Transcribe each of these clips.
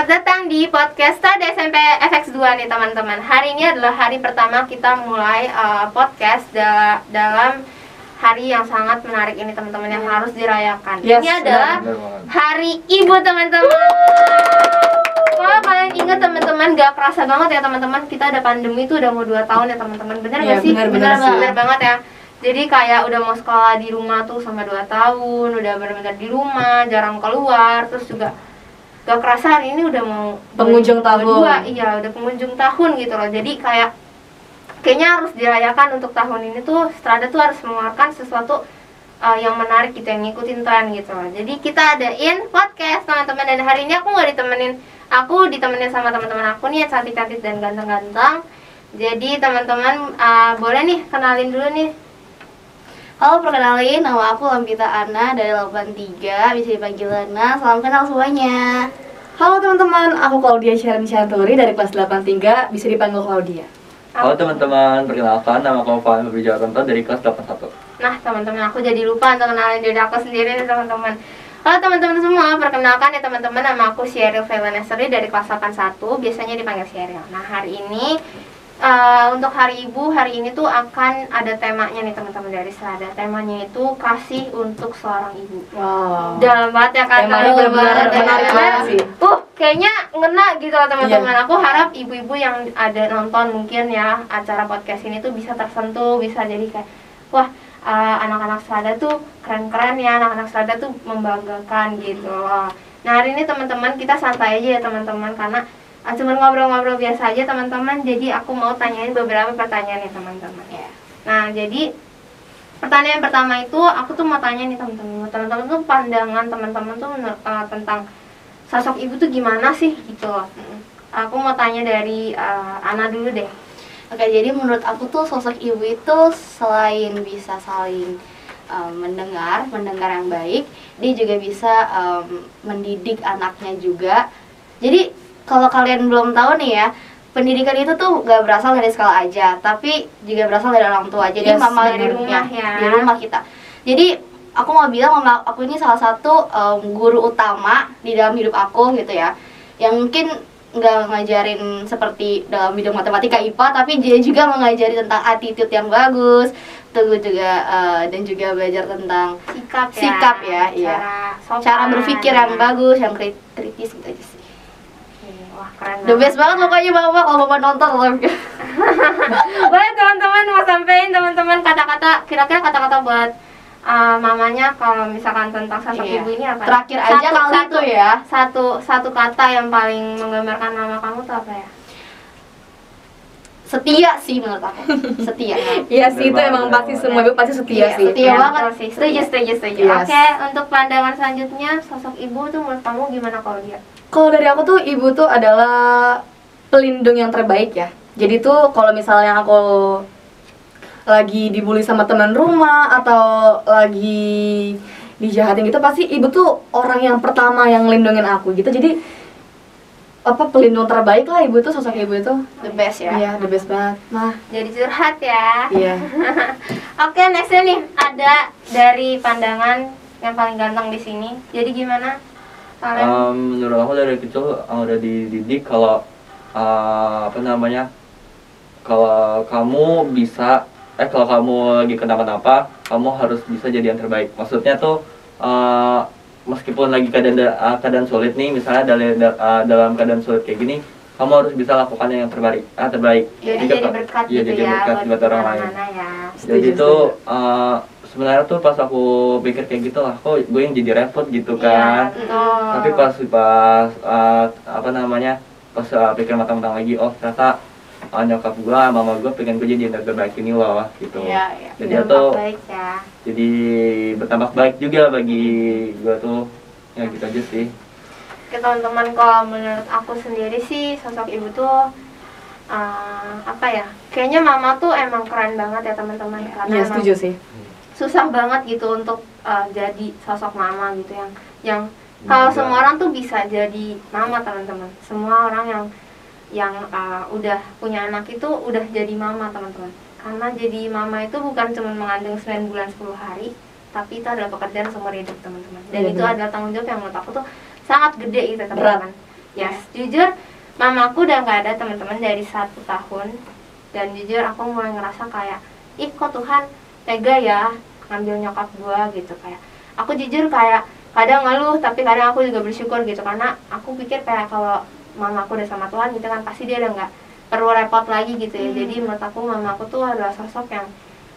Selamat datang di podcast Start SMP FX2 nih teman-teman. Hari ini adalah hari pertama kita mulai podcast dalam hari yang sangat menarik ini teman-teman, yang harus dirayakan. Yes, ini adalah Hari Ibu teman-teman. Kalau kalian ingat teman-teman, gak kerasa banget ya teman-teman, kita ada pandemi itu udah mau 2 tahun ya teman-teman. Bener gak sih? Bener banget ya. Jadi kayak udah mau sekolah di rumah tuh sama 2 tahun, udah bener-bener di rumah, jarang keluar, terus juga gak kerasa hari ini udah mau penghujung tahun. Iya, udah penghujung tahun gitu loh. Jadi kayaknya harus dirayakan untuk tahun ini tuh Strada tuh harus mengeluarkan sesuatu yang menarik gitu, yang ngikutin tren gitu loh. Jadi kita adain podcast teman-teman, dan hari ini aku ditemenin sama teman-teman aku nih yang cantik-cantik dan ganteng-ganteng. Jadi teman-teman boleh nih kenalin dulu nih. Halo, perkenalin, nama aku Lampita Ana dari 83, bisa dipanggil Lana. Salam kenal semuanya. Halo teman-teman, aku Claudia Sharon Shanturi dari kelas 83, bisa dipanggil Claudia. Halo teman-teman, perkenalkan nama aku Fahmi Wijayanto dari kelas 81. Nah teman-teman, aku jadi lupa untuk kenalin diri aku sendiri nih teman-teman. Halo teman-teman semua, perkenalkan ya teman-teman, nama aku Sheryl Velanestri dari kelas 81, biasanya dipanggil Sheryl. Nah hari ini untuk Hari Ibu, hari ini tuh akan ada temanya nih teman-teman dari Strada. Temanya itu kasih untuk seorang ibu. Wow. Dalam banget ya kan? Temanya benar-benar menarik banget sih. Kayaknya ngena gitu loh teman-teman. Iya. Aku harap ibu-ibu yang ada nonton mungkin ya acara podcast ini tuh bisa tersentuh, bisa jadi kayak wah, anak-anak Strada tuh keren-keren ya, anak-anak Strada tuh membanggakan gitu loh. Nah hari ini teman-teman kita santai aja ya teman-teman, karena cuma ngobrol-ngobrol biasa aja teman-teman. Jadi aku mau tanyain beberapa pertanyaan nih teman-teman ya. Nah jadi pertanyaan pertama itu aku tuh mau tanya nih teman-teman tuh pandangan teman-teman tuh tentang sosok ibu tuh gimana sih gitu loh. Aku mau tanya dari Ana dulu deh. Oke, jadi menurut aku tuh sosok ibu itu selain bisa saling mendengar yang baik, dia juga bisa mendidik anaknya juga. Jadi kalau kalian belum tahu nih ya, pendidikan itu tuh gak berasal dari sekolah aja, tapi juga berasal dari orang tua. Jadi mama dari rumah ya, di rumah kita. Jadi aku mau bilang mama aku ini salah satu guru utama di dalam hidup aku gitu ya, yang mungkin nggak ngajarin seperti dalam bidang matematika IPA, tapi dia juga mengajari tentang attitude yang bagus, terus juga dan juga belajar tentang sikap ya, cara berpikir yang bagus, yang kritis gitu aja sih. Wah, keren. The best banget pokoknya Bapak kalau Bapak nonton live. Boleh teman-teman mau sampein teman-teman kira-kira kata-kata buat mamanya kalau misalkan tentang sosok ibu ini apa? Terakhir aja kali itu ya. Satu kata yang paling menggambarkan mama kamu tuh apa ya? Setia sih menurut aku. Setia. Iya sih, itu emang pasti semua ibu pasti setia sih. Setia banget sih. Setuju. Yes. Oke, untuk pandangan selanjutnya sosok ibu tuh menurut kamu gimana kalau dia? Kalau dari aku tuh ibu tuh adalah pelindung yang terbaik ya. Jadi tuh kalau misalnya aku lagi dibully sama teman rumah atau lagi dijahatin gitu, pasti ibu tuh orang yang pertama yang lindungin aku gitu. Jadi pelindung terbaik lah ibu tuh, sosok ibu itu the best ya. Iya, the best banget. Nah, jadi curhat ya. iya. Oke, next nih ada dari pandangan yang paling ganteng di sini. Jadi gimana? Menurut aku dari kecil udah dididik kalau kalau kamu bisa kalau kamu lagi kenapa-napa, kamu harus bisa jadi yang terbaik. Maksudnya tuh meskipun lagi keadaan sulit nih, misalnya dalam keadaan sulit kayak gini, kamu harus bisa lakukan yang terbaik. Jadi berkat gitu ya buat orang lain. Ya. Jadi tuh sebenarnya tuh pas aku pikir kayak gitu lah, kok gue yang jadi repot gitu kan. Tapi pas pikir matang-matang lagi, oh ternyata nyokap gue, mama gue pengen gue jadi yang terbaik ini loh gitu. Jadi itu jadi bertambah baik juga bagi gue tuh, ya gitu aja sih. Oke teman-teman, kalau menurut aku sendiri sih sosok ibu tuh kayaknya mama tuh emang keren banget ya teman-teman, karena Iya, setuju sih. susah banget gitu untuk jadi sosok mama gitu yang kalau semua orang tuh bisa jadi mama teman-teman. Semua orang yang udah punya anak itu udah jadi mama teman-teman. Karena jadi mama itu bukan cuma mengandung 9 bulan 10 hari, tapi itu adalah pekerjaan seumur hidup teman-teman. Dan itu adalah tanggung jawab yang menurut aku tuh sangat gede gitu teman-teman. Yes, jujur mamaku udah nggak ada teman-teman dari 1 tahun. Dan jujur aku mulai ngerasa kayak, ih kok Tuhan tega ya ngambil nyokap gua gitu. Kayak aku jujur kayak kadang ngeluh, tapi kadang aku juga bersyukur gitu, karena aku pikir kayak kalau mamaku udah sama Tuhan gitu kan, pasti dia udah nggak perlu repot lagi gitu ya. Jadi menurut aku mamaku tuh adalah sosok yang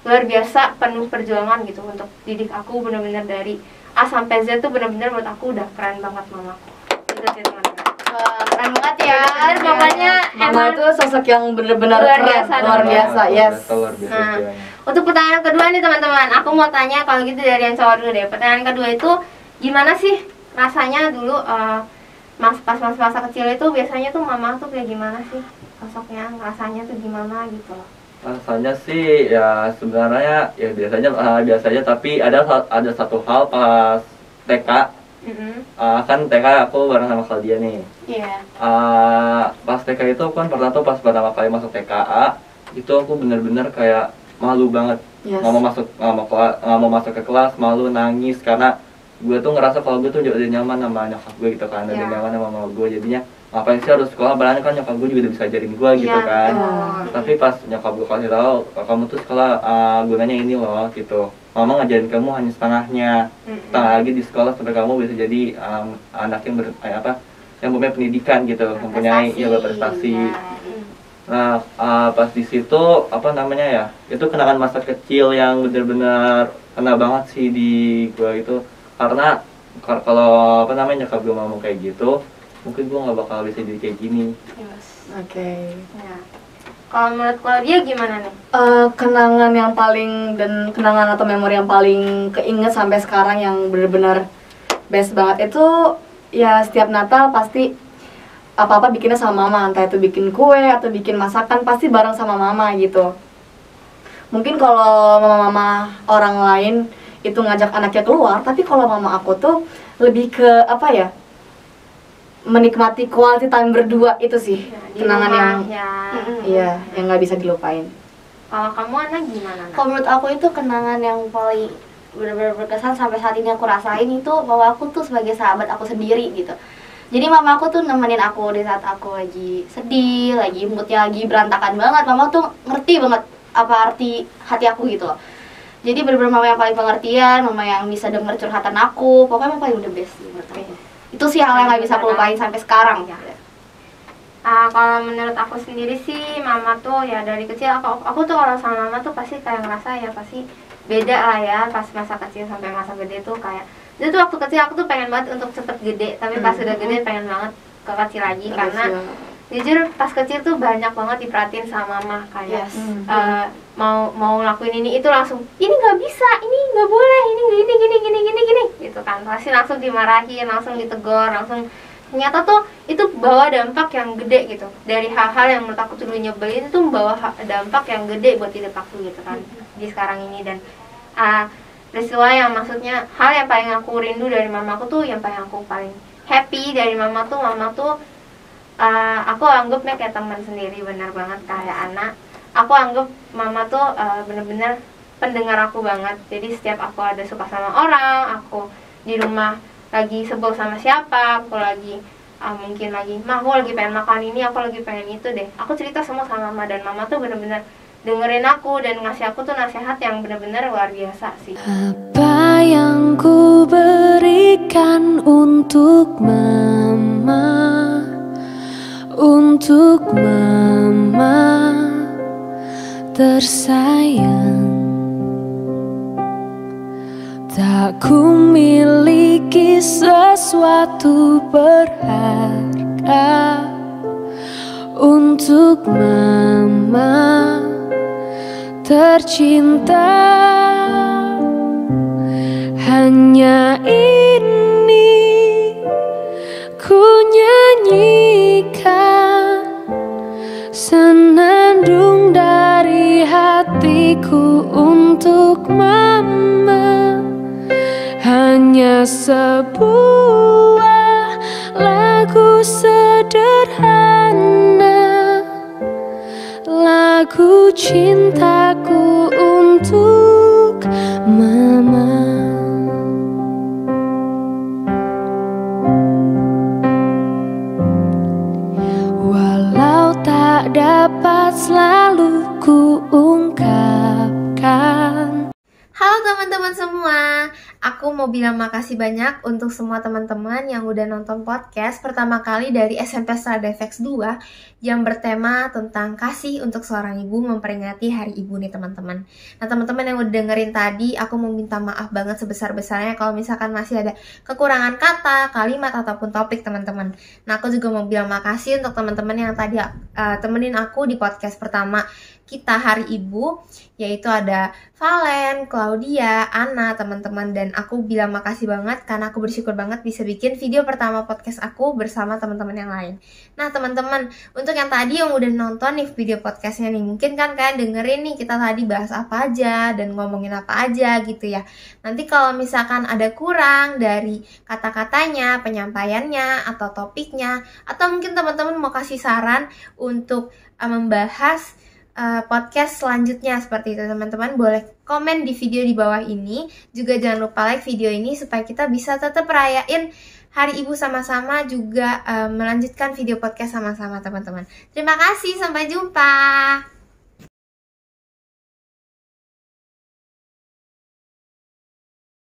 luar biasa, penuh perjuangan gitu untuk didik aku benar-benar dari A sampai Z tuh benar-benar menurut aku udah keren banget mamaku. Gitu sih teman-teman. Wah, keren banget ya. Pokoknya Mama emang itu sosok yang benar-benar luar keren, biasa, luar biasa, yes. Luar biasa Nah, istilahnya. untuk pertanyaan kedua nih teman-teman, aku mau tanya kalau gitu dari yang cowok dulu deh. Pertanyaan kedua itu gimana sih rasanya dulu pas masa kecil itu biasanya tuh mama tuh kayak gimana sih sosoknya, rasanya tuh gimana gitu loh. Rasanya sih ya sebenarnya ya biasanya tapi ada satu hal pas TK. Kan TK aku bareng sama Claudia nih. Iya. Pas TK itu kan pas pertama kali masuk TKA itu aku bener-bener kayak malu banget. Yes. Nggak mau masuk ke kelas, malu, nangis karena gue tuh ngerasa kalau gue tuh udah nyaman sama nyokap gue gitu kan, udah Yeah. nyaman sama mama gue, jadinya ngapain sih harus sekolah, padahal kan nyokap gue juga udah bisa ajarin gue gitu Iya, kan. betul. Tapi pas nyokap gue kasih tahu, kamu tuh sekolah gunanya ini loh gitu, mama ngajarin kamu hanya setengahnya, setengah lagi di sekolah sampai kamu bisa jadi anak yang yang punya pendidikan gitu, mempunyai berprestasi. Nah, pas di situ itu kenangan masa kecil yang benar-benar kena banget sih di gue itu, karena kalau nyokap gue ngomong kayak gitu, mungkin gue nggak bakal bisa jadi kayak gini. Oke. Nah, kalau menurut Claudia gimana nih? Kenangan yang paling dan kenangan atau memori yang paling keinget sampai sekarang yang benar-benar best banget itu ya setiap Natal pasti apa-apa bikinnya sama mama, entah itu bikin kue atau bikin masakan pasti bareng sama mama gitu. Mungkin kalau mama-mama orang lain itu ngajak anaknya keluar, tapi kalau mama aku tuh lebih ke menikmati quality time berdua itu sih Di kenangan rumah, yang ya. iya yang nggak bisa dilupain. Kalau kamu Ana gimana? Nak? Kalau menurut aku itu kenangan yang paling benar-benar berkesan sampai saat ini aku rasain itu bahwa aku tuh sebagai sahabat aku sendiri gitu. Jadi mama aku tuh nemenin aku di saat aku lagi sedih, lagi moodnya lagi berantakan banget. Mama tuh ngerti banget apa arti hati aku gitu loh. Jadi benar-benar mama yang paling pengertian, mama yang bisa denger curhatan aku. Pokoknya mama paling the best menurut aku. Itu sih hal yang gak bisa aku lupain sampai sekarang. Kalau menurut aku sendiri sih mama tuh ya dari kecil aku tuh kalau sama mama tuh pasti kayak ngerasa ya pasti beda lah ya pas masa kecil sampai masa gede tuh kayak itu tuh waktu kecil aku tuh pengen banget untuk cepet gede, tapi pas udah gede pengen banget ke kecil lagi karena jujur pas kecil tuh banyak banget diperhatiin sama mama kayak mau lakuin ini itu langsung ini nggak bisa, ini nggak boleh, ini gini gitu kan, pasti langsung dimarahin, langsung ditegur, langsung ternyata tuh itu bawa dampak yang gede gitu dari hal-hal yang menurut aku tuh dulu nyebelin itu membawa dampak yang gede buat hidup aku gitu kan di sekarang ini. Dan peristiwa yang maksudnya hal yang paling aku rindu dari mamaku tuh yang paling happy dari mama tuh aku anggapnya kayak teman sendiri, benar banget kayak anak. Aku anggap mama tuh bener-bener pendengar aku banget. Jadi setiap aku ada suka sama orang, aku di rumah lagi sebel sama siapa, aku lagi mungkin lagi aku lagi pengen makan ini, aku lagi pengen itu deh, aku cerita semua sama mama, dan mama tuh bener-bener dengerin aku dan ngasih aku tuh nasihat yang bener-bener luar biasa sih. Apa yang ku berikan untuk mama, untuk mama tersayang, tak ku miliki sesuatu berharga untuk mama tercinta. Hanya ini ku nyanyikan senandung dari hatiku untuk mama. Hanya sebuah lagu sederhana, lagu cintaku untuk mama. Halo teman-teman semua, aku mau bilang makasih banyak untuk semua teman-teman yang udah nonton podcast pertama kali dari SMP Strada FX 2 yang bertema tentang kasih untuk seorang ibu memperingati Hari Ibu nih teman-teman. Nah teman-teman yang udah dengerin tadi, aku mau minta maaf banget sebesar-besarnya kalau misalkan masih ada kekurangan kata, kalimat, ataupun topik teman-teman. Nah aku juga mau bilang makasih untuk teman-teman yang tadi temenin aku di podcast pertama kita Hari Ibu, yaitu ada Valen, Claudia, Ana, teman-teman, dan aku bilang makasih banget karena aku bersyukur banget bisa bikin video pertama podcast aku bersama teman-teman yang lain. Nah teman-teman, untuk yang tadi yang udah nonton nih video podcastnya nih, mungkin kan kalian dengerin nih kita tadi bahas apa aja dan ngomongin apa aja gitu ya. Nanti kalau misalkan ada kurang dari kata-katanya, penyampaiannya, atau topiknya, atau mungkin teman-teman mau kasih saran untuk membahas podcast selanjutnya seperti itu teman-teman, boleh komen di video di bawah ini. Juga jangan lupa like video ini supaya kita bisa tetap rayain Hari Ibu sama-sama, juga melanjutkan video podcast sama-sama teman-teman. Terima kasih, sampai jumpa.